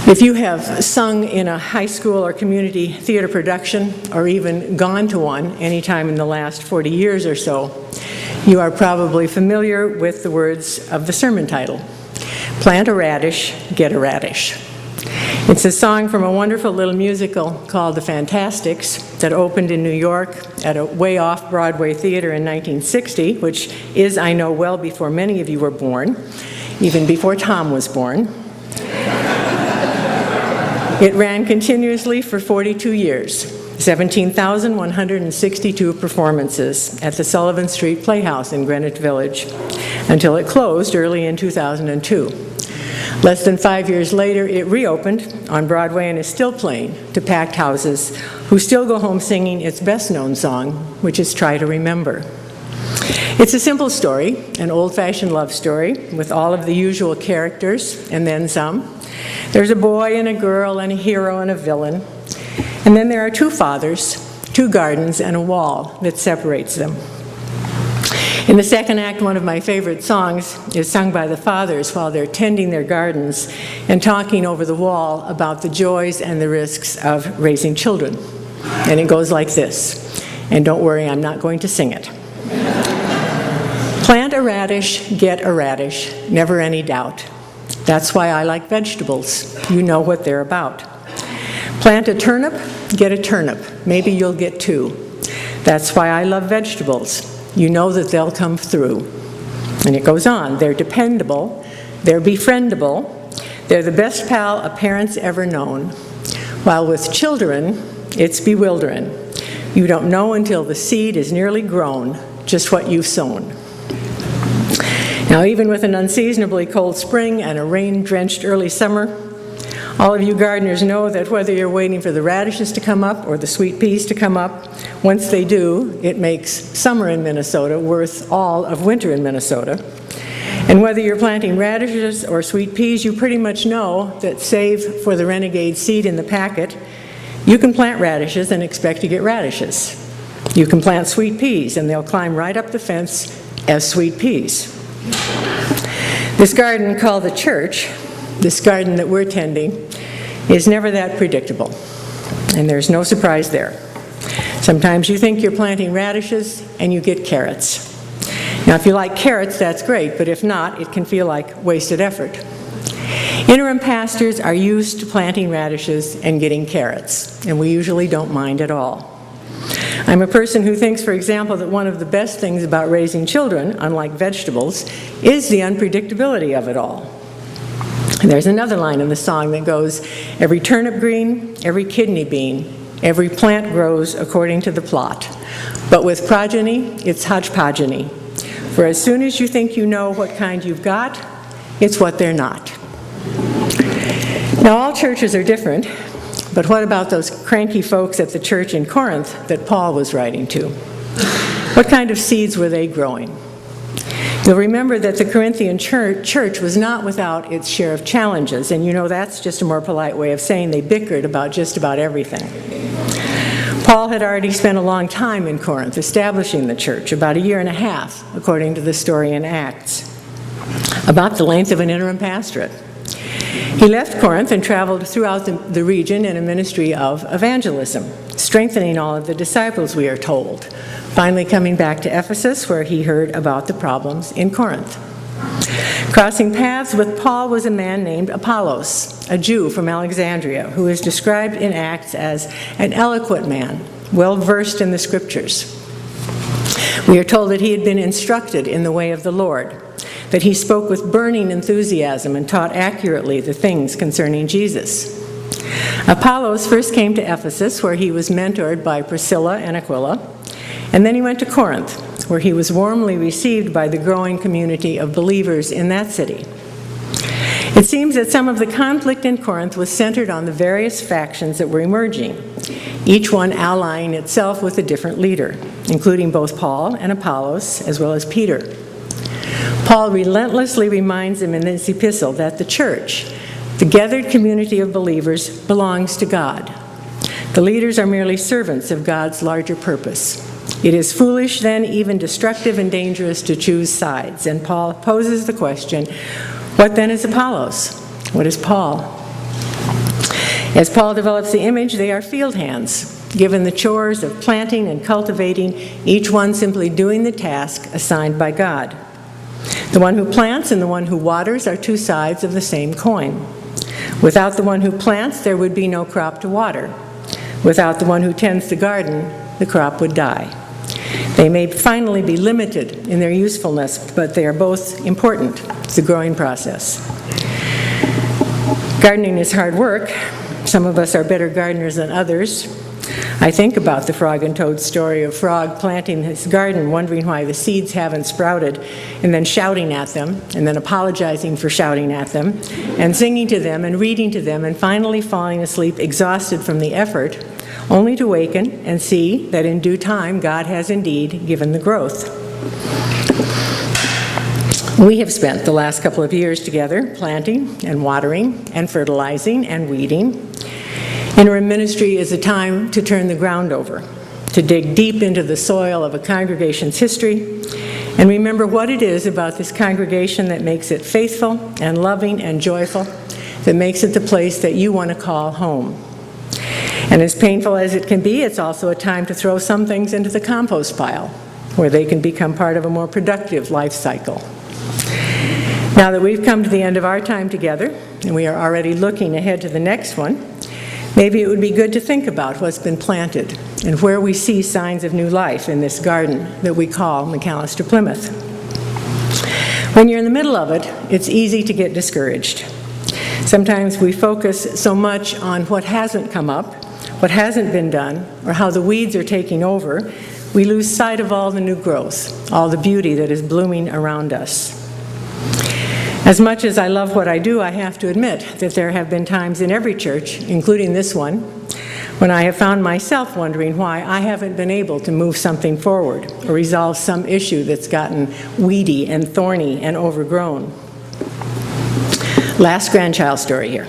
If you have sung in a high school or community theater production, or even gone to one anytime in the last 40 years or so, you are probably familiar with the words of the sermon title, "Plant a radish, get a radish." It's a song from a wonderful little musical called The Fantastics that opened in New York at a way off Broadway theater in 1960, which is, I know, well before many of you were born, even before Tom was born. It ran continuously for 42 years, 17,162 performances at the Sullivan Street Playhouse in Greenwich Village, until it closed early in 2002. Less than 5 years later, it reopened on Broadway and is still playing to packed houses who still go home singing its best-known song, which is Try to Remember. It's a simple story, an old-fashioned love story with all of the usual characters and then some. There's a boy and a girl and a hero and a villain. And then there are two fathers, two gardens, and a wall that separates them. In the second act, one of my favorite songs is sung by the fathers while they're tending their gardens and talking over the wall about the joys and the risks of raising children. And it goes like this. And don't worry, I'm not going to sing it. Plant a radish, get a radish, never any doubt. That's why I like vegetables. You know what they're about. Plant a turnip, get a turnip. Maybe you'll get two. That's why I love vegetables. You know that they'll come through. And it goes on. They're dependable. They're befriendable. They're the best pal a parent's ever known. While with children, it's bewildering. You don't know until the seed is nearly grown just what you've sown. Now, even with an unseasonably cold spring and a rain-drenched early summer, all of you gardeners know that whether you're waiting for the radishes to come up or the sweet peas to come up, once they do, it makes summer in Minnesota worth all of winter in Minnesota. And whether you're planting radishes or sweet peas, you pretty much know that save for the renegade seed in the packet, you can plant radishes and expect to get radishes. You can plant sweet peas and they'll climb right up the fence as sweet peas. This garden called the church, this garden that we're tending, is never that predictable, and there's no surprise there. Sometimes you think you're planting radishes and you get carrots. Now, if you like carrots, that's great, but if not, it can feel like wasted effort. Interim pastors are used to planting radishes and getting carrots, and we usually don't mind at all. I'm a person who thinks, for example, that one of the best things about raising children, unlike vegetables, is the unpredictability of it all. And there's another line in the song that goes, "Every turnip green, every kidney bean, every plant grows according to the plot. But with progeny, it's hodgepodgeny. For as soon as you think you know what kind you've got, it's what they're not." Now, all churches are different. But what about those cranky folks at the church in Corinth that Paul was writing to? What kind of seeds were they growing? You'll remember that the Corinthian church was not without its share of challenges, and you know that's just a more polite way of saying they bickered about just about everything. Paul had already spent a long time in Corinth establishing the church, about 1.5 years, according to the story in Acts, about the length of an interim pastorate. He left Corinth and traveled throughout the region in a ministry of evangelism, strengthening all of the disciples, we are told, finally coming back to Ephesus, where he heard about the problems in Corinth. Crossing paths with Paul was a man named Apollos, a Jew from Alexandria, who is described in Acts as an eloquent man, well-versed in the scriptures. We are told that he had been instructed in the way of the Lord, that he spoke with burning enthusiasm and taught accurately the things concerning Jesus. Apollos first came to Ephesus, where he was mentored by Priscilla and Aquila, and then he went to Corinth, where he was warmly received by the growing community of believers in that city. It seems that some of the conflict in Corinth was centered on the various factions that were emerging, each one allying itself with a different leader, including both Paul and Apollos, as well as Peter. Paul relentlessly reminds them in this epistle that the church, the gathered community of believers, belongs to God. The leaders are merely servants of God's larger purpose. It is foolish, then, even destructive and dangerous to choose sides. And Paul poses the question, what then is Apollos? What is Paul? As Paul develops the image, they are field hands, given the chores of planting and cultivating, each one simply doing the task assigned by God. The one who plants and the one who waters are two sides of the same coin. Without the one who plants, there would be no crop to water. Without the one who tends the garden, the crop would die. They may finally be limited in their usefulness, but they are both important. It's the growing process. Gardening is hard work. Some of us are better gardeners than others. I think about the frog and toad story of Frog planting his garden, wondering why the seeds haven't sprouted, and then shouting at them, and then apologizing for shouting at them, and singing to them, and reading to them, and finally falling asleep exhausted from the effort, only to waken and see that in due time God has indeed given the growth. We have spent the last couple of years together planting and watering and fertilizing and weeding. Interim ministry is a time to turn the ground over, to dig deep into the soil of a congregation's history, and remember what it is about this congregation that makes it faithful and loving and joyful, that makes it the place that you want to call home. And as painful as it can be, it's also a time to throw some things into the compost pile, where they can become part of a more productive life cycle. Now that we've come to the end of our time together, and we are already looking ahead to the next one, maybe it would be good to think about what's been planted and where we see signs of new life in this garden that we call McAllister Plymouth. When you're in the middle of it, it's easy to get discouraged. Sometimes we focus so much on what hasn't come up, what hasn't been done, or how the weeds are taking over, we lose sight of all the new growth, all the beauty that is blooming around us. As much as I love what I do, I have to admit that there have been times in every church, including this one, when I have found myself wondering why I haven't been able to move something forward or resolve some issue that's gotten weedy and thorny and overgrown. Last grandchild story here.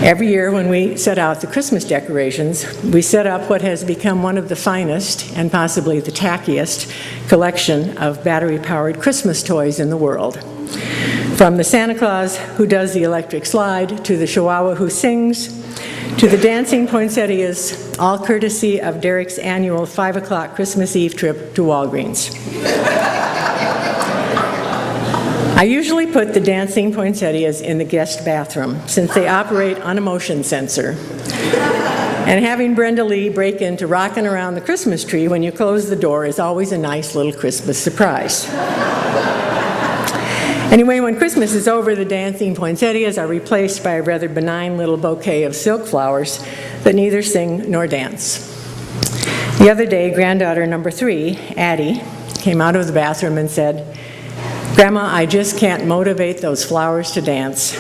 Every year when we set out the Christmas decorations, we set up what has become one of the finest and possibly the tackiest collection of battery-powered Christmas toys in the world. From the Santa Claus who does the electric slide, to the Chihuahua who sings, to the dancing poinsettias, all courtesy of Derek's annual 5 o'clock Christmas Eve trip to Walgreens. I usually put the dancing poinsettias in the guest bathroom, since they operate on a motion sensor. And having Brenda Lee break into rocking around the Christmas tree when you close the door is always a nice little Christmas surprise. Anyway, when Christmas is over, the dancing poinsettias are replaced by a rather benign little bouquet of silk flowers that neither sing nor dance. The other day, granddaughter number 3, Addie, came out of the bathroom and said, "Grandma, I just can't motivate those flowers to dance."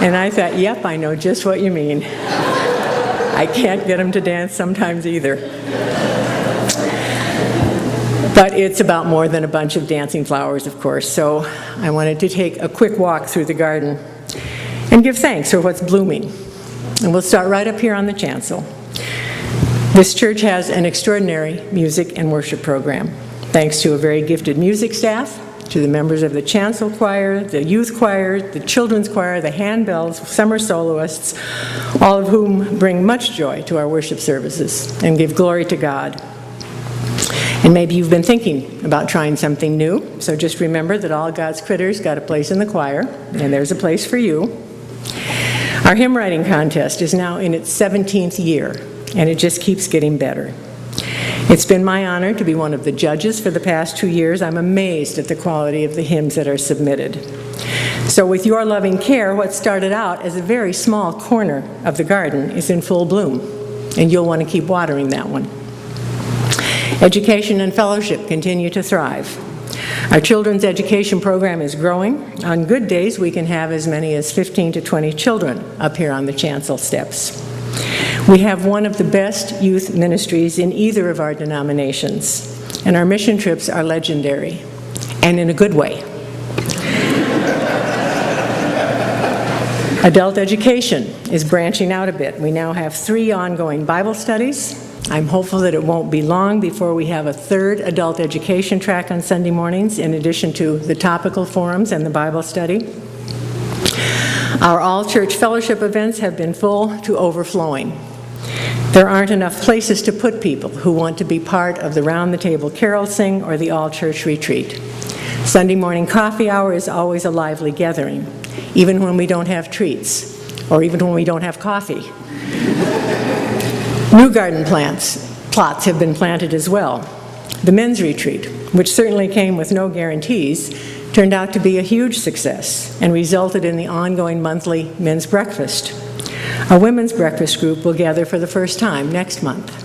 And I thought, yep, I know just what you mean. I can't get them to dance sometimes either. But it's about more than a bunch of dancing flowers, of course, so I wanted to take a quick walk through the garden and give thanks for what's blooming. And we'll start right up here on the chancel. This church has an extraordinary music and worship program. Thanks to a very gifted music staff, to the members of the chancel choir, the youth choir, the children's choir, the handbells, summer soloists, all of whom bring much joy to our worship services and give glory to God. And maybe you've been thinking about trying something new, so just remember that all God's critters got a place in the choir, and there's a place for you. Our hymn writing contest is now in its 17th year, and it just keeps getting better. It's been my honor to be one of the judges for the past 2 years. I'm amazed at the quality of the hymns that are submitted. So with your loving care, what started out as a very small corner of the garden is in full bloom, and you'll want to keep watering that one. Education and fellowship continue to thrive. Our children's education program is growing. On good days, we can have as many as 15 to 20 children up here on the chancel steps. We have one of the best youth ministries in either of our denominations, and our mission trips are legendary, and in a good way. Adult education is branching out a bit. We now have 3 ongoing Bible studies. I'm hopeful that it won't be long before we have a 3rd adult education track on Sunday mornings, in addition to the topical forums and the Bible study. Our all-church fellowship events have been full to overflowing. There aren't enough places to put people who want to be part of the round-the-table carol sing or the all-church retreat. Sunday morning coffee hour is always a lively gathering, even when we don't have treats, or even when we don't have coffee. New garden plots have been planted as well. The men's retreat, which certainly came with no guarantees, turned out to be a huge success and resulted in the ongoing monthly men's breakfast. Our women's breakfast group will gather for the first time next month.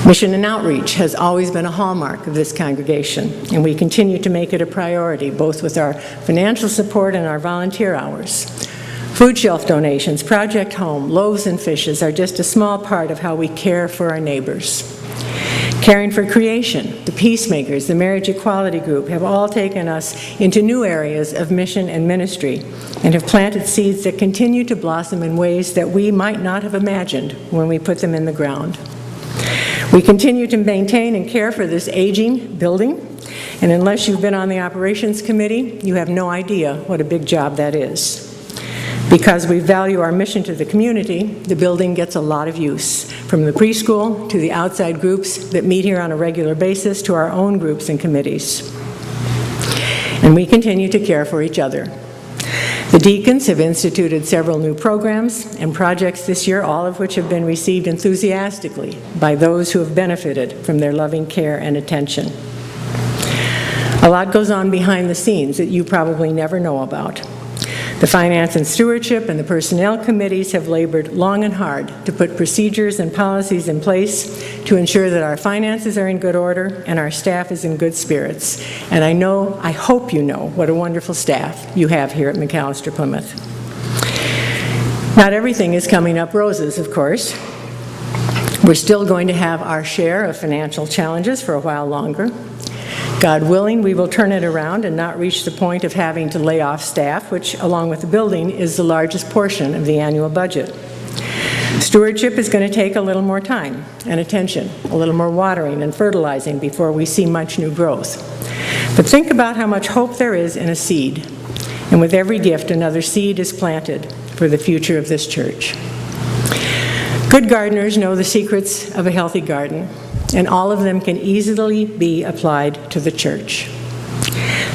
Mission and outreach has always been a hallmark of this congregation, and we continue to make it a priority, both with our financial support and our volunteer hours. Food shelf donations, Project Home, loaves and fishes are just a small part of how we care for our neighbors. Caring for Creation, the Peacemakers, the Marriage Equality Group have all taken us into new areas of mission and ministry and have planted seeds that continue to blossom in ways that we might not have imagined when we put them in the ground. We continue to maintain and care for this aging building, and unless you've been on the operations committee, you have no idea what a big job that is. Because we value our mission to the community, the building gets a lot of use, from the preschool to the outside groups that meet here on a regular basis to our own groups and committees. And we continue to care for each other. The deacons have instituted several new programs and projects this year, all of which have been received enthusiastically by those who have benefited from their loving care and attention. A lot goes on behind the scenes that you probably never know about. The Finance and Stewardship and the Personnel Committees have labored long and hard to put procedures and policies in place to ensure that our finances are in good order and our staff is in good spirits. And I hope you know what a wonderful staff you have here at McAllister Plymouth. Not everything is coming up roses, of course. We're still going to have our share of financial challenges for a while longer. God willing, we will turn it around and not reach the point of having to lay off staff, which, along with the building, is the largest portion of the annual budget. Stewardship is going to take a little more time and attention, a little more watering and fertilizing before we see much new growth. But think about how much hope there is in a seed. And with every gift, another seed is planted for the future of this church. Good gardeners know the secrets of a healthy garden, and all of them can easily be applied to the church.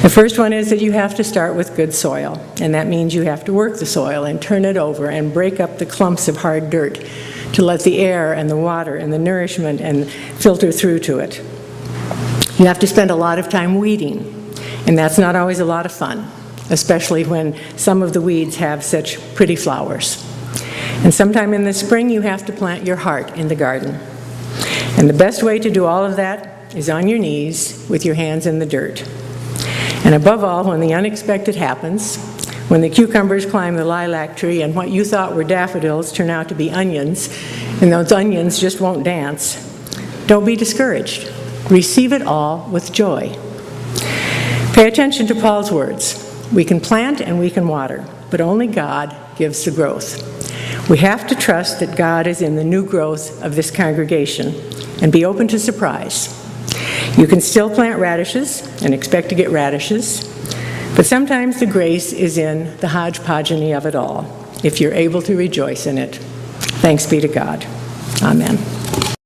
The first one is that you have to start with good soil, and that means you have to work the soil and turn it over and break up the clumps of hard dirt to let the air and the water and the nourishment and filter through to it. You have to spend a lot of time weeding, and that's not always a lot of fun, especially when some of the weeds have such pretty flowers. And sometime in the spring, you have to plant your heart in the garden. And the best way to do all of that is on your knees with your hands in the dirt. And above all, when the unexpected happens, when the cucumbers climb the lilac tree and what you thought were daffodils turn out to be onions, and those onions just won't dance, don't be discouraged. Receive it all with joy. Pay attention to Paul's words. We can plant and we can water, but only God gives the growth. We have to trust that God is in the new growth of this congregation and be open to surprise. You can still plant radishes and expect to get radishes, but sometimes the grace is in the hodgepodgeny of it all, if you're able to rejoice in it. Thanks be to God. Amen.